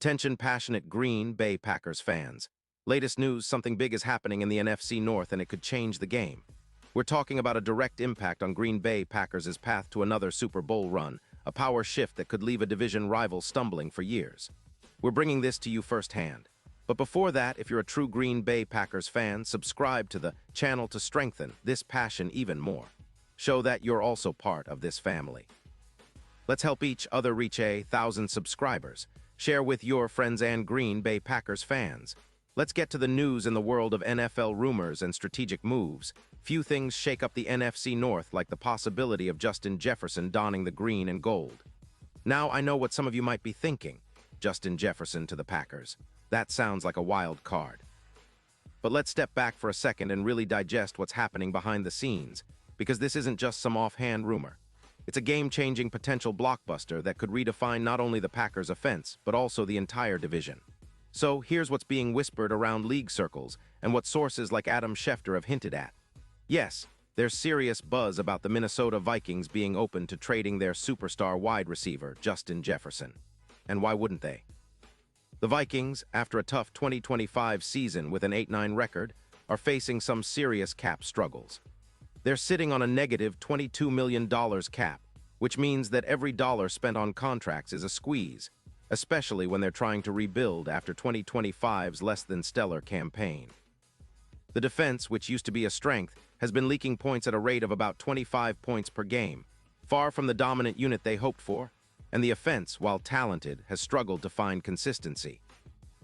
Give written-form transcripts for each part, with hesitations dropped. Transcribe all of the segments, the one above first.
Attention passionate Green Bay Packers fans. Latest news, something big is happening in the NFC North and it could change the game. We're talking about a direct impact on Green Bay Packers' path to another Super Bowl run, a power shift that could leave a division rival stumbling for years. We're bringing this to you firsthand. But before that, if you're a true Green Bay Packers fan, subscribe to the channel to strengthen this passion even more. Show that you're also part of this family. Let's help each other reach 1,000 subscribers. Share with your friends and Green Bay Packers fans. Let's get to the news in the world of NFL rumors and strategic moves. Few things shake up the NFC North like the possibility of Justin Jefferson donning the green and gold. Now I know what some of you might be thinking. Justin Jefferson to the Packers. That sounds like a wild card. But let's step back for a second and really digest what's happening behind the scenes, because this isn't just some offhand rumor. It's a game-changing potential blockbuster that could redefine not only the Packers' offense, but also the entire division. So here's what's being whispered around league circles and what sources like Adam Schefter have hinted at. Yes, there's serious buzz about the Minnesota Vikings being open to trading their superstar wide receiver, Justin Jefferson. And why wouldn't they? The Vikings, after a tough 2025 season with an 8-9 record, are facing some serious cap struggles. They're sitting on a negative $22 million cap, which means that every dollar spent on contracts is a squeeze, especially when they're trying to rebuild after 2025's less-than-stellar campaign. The defense, which used to be a strength, has been leaking points at a rate of about 25 points per game, far from the dominant unit they hoped for, and the offense, while talented, has struggled to find consistency.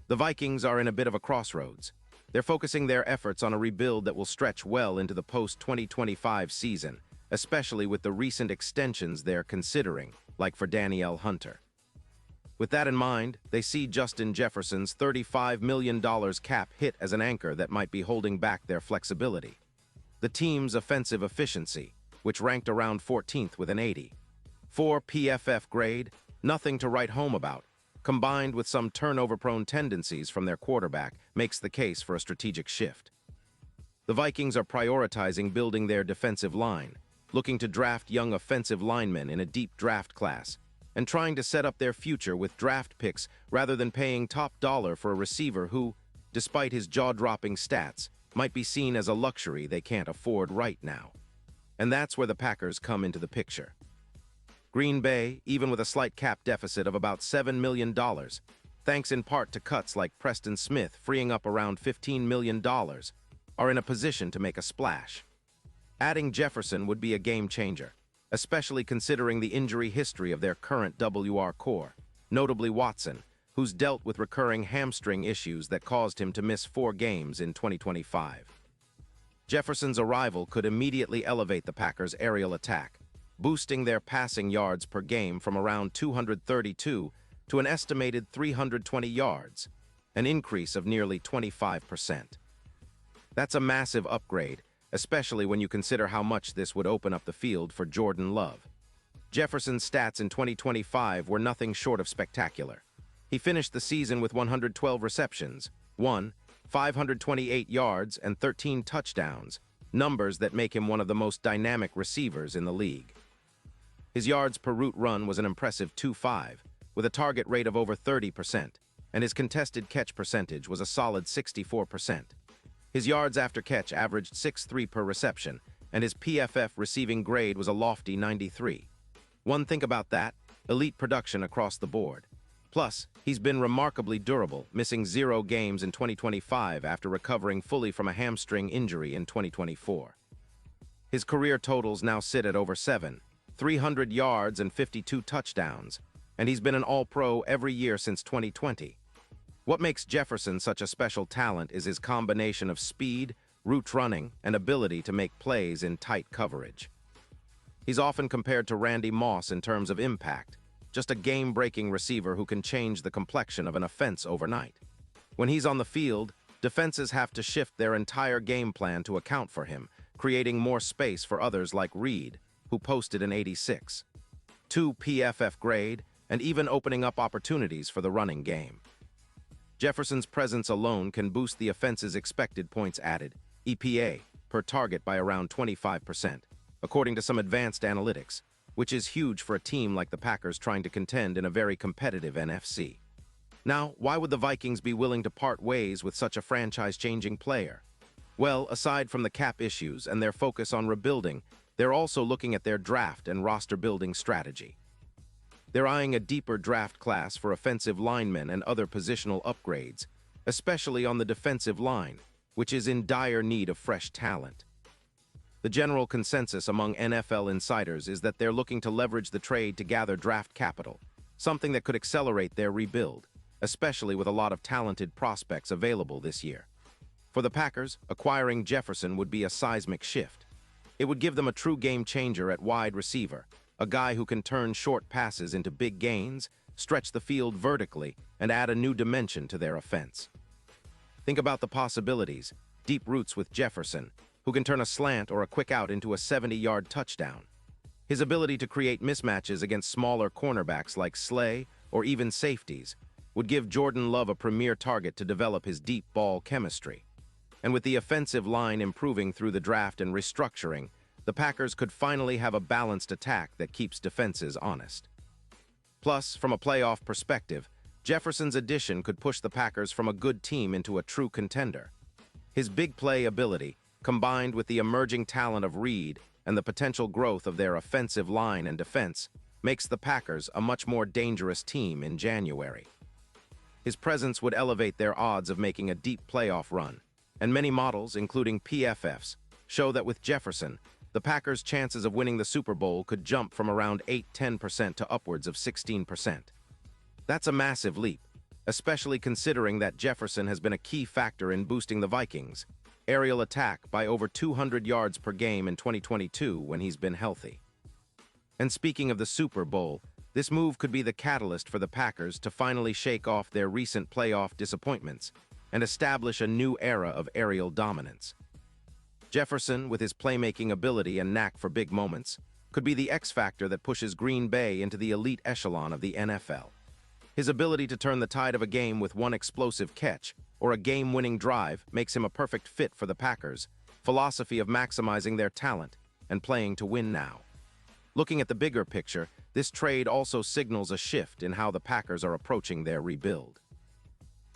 The Vikings are in a bit of a crossroads. They're focusing their efforts on a rebuild that will stretch well into the post-2025 season, especially with the recent extensions they're considering, like for Danielle Hunter. With that in mind, they see Justin Jefferson's $35 million cap hit as an anchor that might be holding back their flexibility. The team's offensive efficiency, which ranked around 14th with an 80. 4 PFF grade, nothing to write home about, combined with some turnover-prone tendencies from their quarterback, makes the case for a strategic shift. The Vikings are prioritizing building their defensive line, looking to draft young offensive linemen in a deep draft class, and trying to set up their future with draft picks rather than paying top dollar for a receiver who, despite his jaw-dropping stats, might be seen as a luxury they can't afford right now. And that's where the Packers come into the picture. Green Bay, even with a slight cap deficit of about $7 million, thanks in part to cuts like Preston Smith freeing up around $15 million, are in a position to make a splash. Adding Jefferson would be a game-changer, especially considering the injury history of their current WR core, notably Watson, who's dealt with recurring hamstring issues that caused him to miss 4 games in 2025. Jefferson's arrival could immediately elevate the Packers' aerial attack, boosting their passing yards per game from around 232 to an estimated 320 yards, an increase of nearly 25%. That's a massive upgrade, especially when you consider how much this would open up the field for Jordan Love. Jefferson's stats in 2025 were nothing short of spectacular. He finished the season with 112 receptions, 528 yards, and 13 touchdowns, numbers that make him one of the most dynamic receivers in the league. His yards per route run was an impressive 2.5, with a target rate of over 30%, and his contested catch percentage was a solid 64%. His yards after catch averaged 6.3 per reception, and his PFF receiving grade was a lofty 93. One thing about that, elite production across the board. Plus, he's been remarkably durable, missing 0 games in 2025 after recovering fully from a hamstring injury in 2024. His career totals now sit at over 300 yards and 52 touchdowns, and he's been an All-Pro every year since 2020. What makes Jefferson such a special talent is his combination of speed, route running, and ability to make plays in tight coverage. He's often compared to Randy Moss in terms of impact, just a game-breaking receiver who can change the complexion of an offense overnight. When he's on the field, defenses have to shift their entire game plan to account for him, creating more space for others like Reed, who posted an 86. 2 PFF grade, and even opening up opportunities for the running game. Jefferson's presence alone can boost the offense's expected points added, EPA, per target by around 25%, according to some advanced analytics, which is huge for a team like the Packers trying to contend in a very competitive NFC. Now, why would the Vikings be willing to part ways with such a franchise-changing player? Well, aside from the cap issues and their focus on rebuilding, they're also looking at their draft and roster-building strategy. They're eyeing a deeper draft class for offensive linemen and other positional upgrades, especially on the defensive line, which is in dire need of fresh talent. The general consensus among NFL insiders is that they're looking to leverage the trade to gather draft capital, something that could accelerate their rebuild, especially with a lot of talented prospects available this year. For the Packers, acquiring Jefferson would be a seismic shift. It would give them a true game changer at wide receiver, a guy who can turn short passes into big gains, stretch the field vertically, and add a new dimension to their offense. Think about the possibilities: deep routes with Jefferson, who can turn a slant or a quick out into a 70-yard touchdown. His ability to create mismatches against smaller cornerbacks like Slay or even safeties would give Jordan Love a premier target to develop his deep ball chemistry. And with the offensive line improving through the draft and restructuring, the Packers could finally have a balanced attack that keeps defenses honest. Plus, from a playoff perspective, Jefferson's addition could push the Packers from a good team into a true contender. His big play ability, combined with the emerging talent of Reed and the potential growth of their offensive line and defense, makes the Packers a much more dangerous team in January. His presence would elevate their odds of making a deep playoff run, and many models, including PFFs, show that with Jefferson, the Packers' chances of winning the Super Bowl could jump from around 8–10% to upwards of 16%. That's a massive leap, especially considering that Jefferson has been a key factor in boosting the Vikings' aerial attack by over 200 yards per game in 2022 when he's been healthy. And speaking of the Super Bowl, this move could be the catalyst for the Packers to finally shake off their recent playoff disappointments and establish a new era of aerial dominance. Jefferson, with his playmaking ability and knack for big moments, could be the X factor that pushes Green Bay into the elite echelon of the NFL. His ability to turn the tide of a game with one explosive catch or a game-winning drive makes him a perfect fit for the Packers' philosophy of maximizing their talent and playing to win now. Looking at the bigger picture, this trade also signals a shift in how the Packers are approaching their rebuild.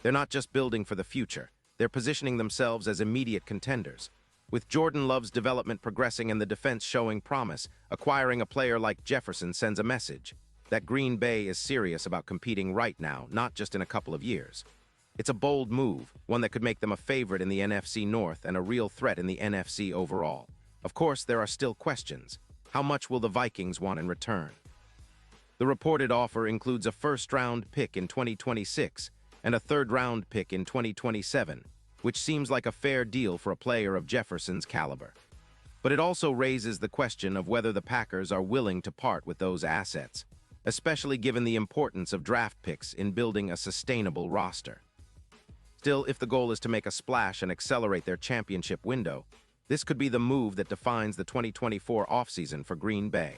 They're not just building for the future, they're positioning themselves as immediate contenders. With Jordan Love's development progressing and the defense showing promise, acquiring a player like Jefferson sends a message that Green Bay is serious about competing right now, not just in a couple of years. It's a bold move, one that could make them a favorite in the NFC North and a real threat in the NFC overall. Of course, there are still questions. How much will the Vikings want in return? The reported offer includes a first-round pick in 2026 and a third-round pick in 2027, which seems like a fair deal for a player of Jefferson's caliber. But it also raises the question of whether the Packers are willing to part with those assets, especially given the importance of draft picks in building a sustainable roster. Still, if the goal is to make a splash and accelerate their championship window, this could be the move that defines the 2024 offseason for Green Bay.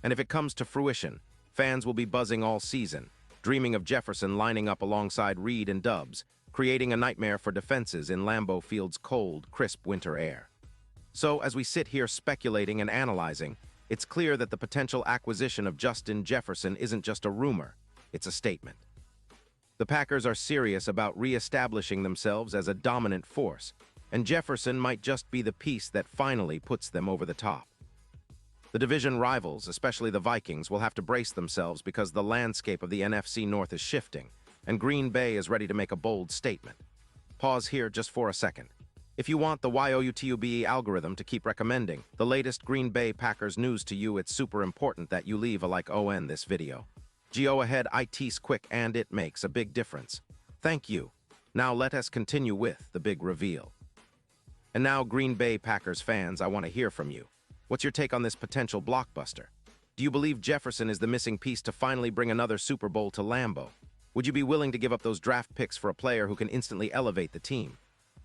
And if it comes to fruition, fans will be buzzing all season, dreaming of Jefferson lining up alongside Reed and Doubs, creating a nightmare for defenses in Lambeau Field's cold, crisp winter air. So, as we sit here speculating and analyzing, it's clear that the potential acquisition of Justin Jefferson isn't just a rumor, it's a statement. The Packers are serious about re-establishing themselves as a dominant force, and Jefferson might just be the piece that finally puts them over the top. The division rivals, especially the Vikings, will have to brace themselves because the landscape of the NFC North is shifting, and Green Bay is ready to make a bold statement. Pause here just for a second. If you want the YOUTUBE algorithm to keep recommending the latest Green Bay Packers news to you, it's super important that you leave a like on this video. Go ahead, it's quick and it makes a big difference. Thank you. Now let us continue with the big reveal. And now, Green Bay Packers fans, I want to hear from you. What's your take on this potential blockbuster? Do you believe Jefferson is the missing piece to finally bring another Super Bowl to Lambeau? Would you be willing to give up those draft picks for a player who can instantly elevate the team?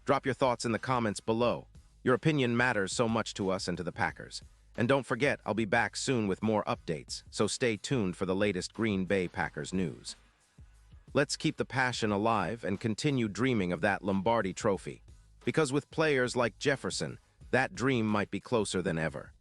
Drop your thoughts in the comments below. Your opinion matters so much to us and to the Packers. And don't forget, I'll be back soon with more updates, so stay tuned for the latest Green Bay Packers news. Let's keep the passion alive and continue dreaming of that Lombardi trophy. Because with players like Jefferson, that dream might be closer than ever.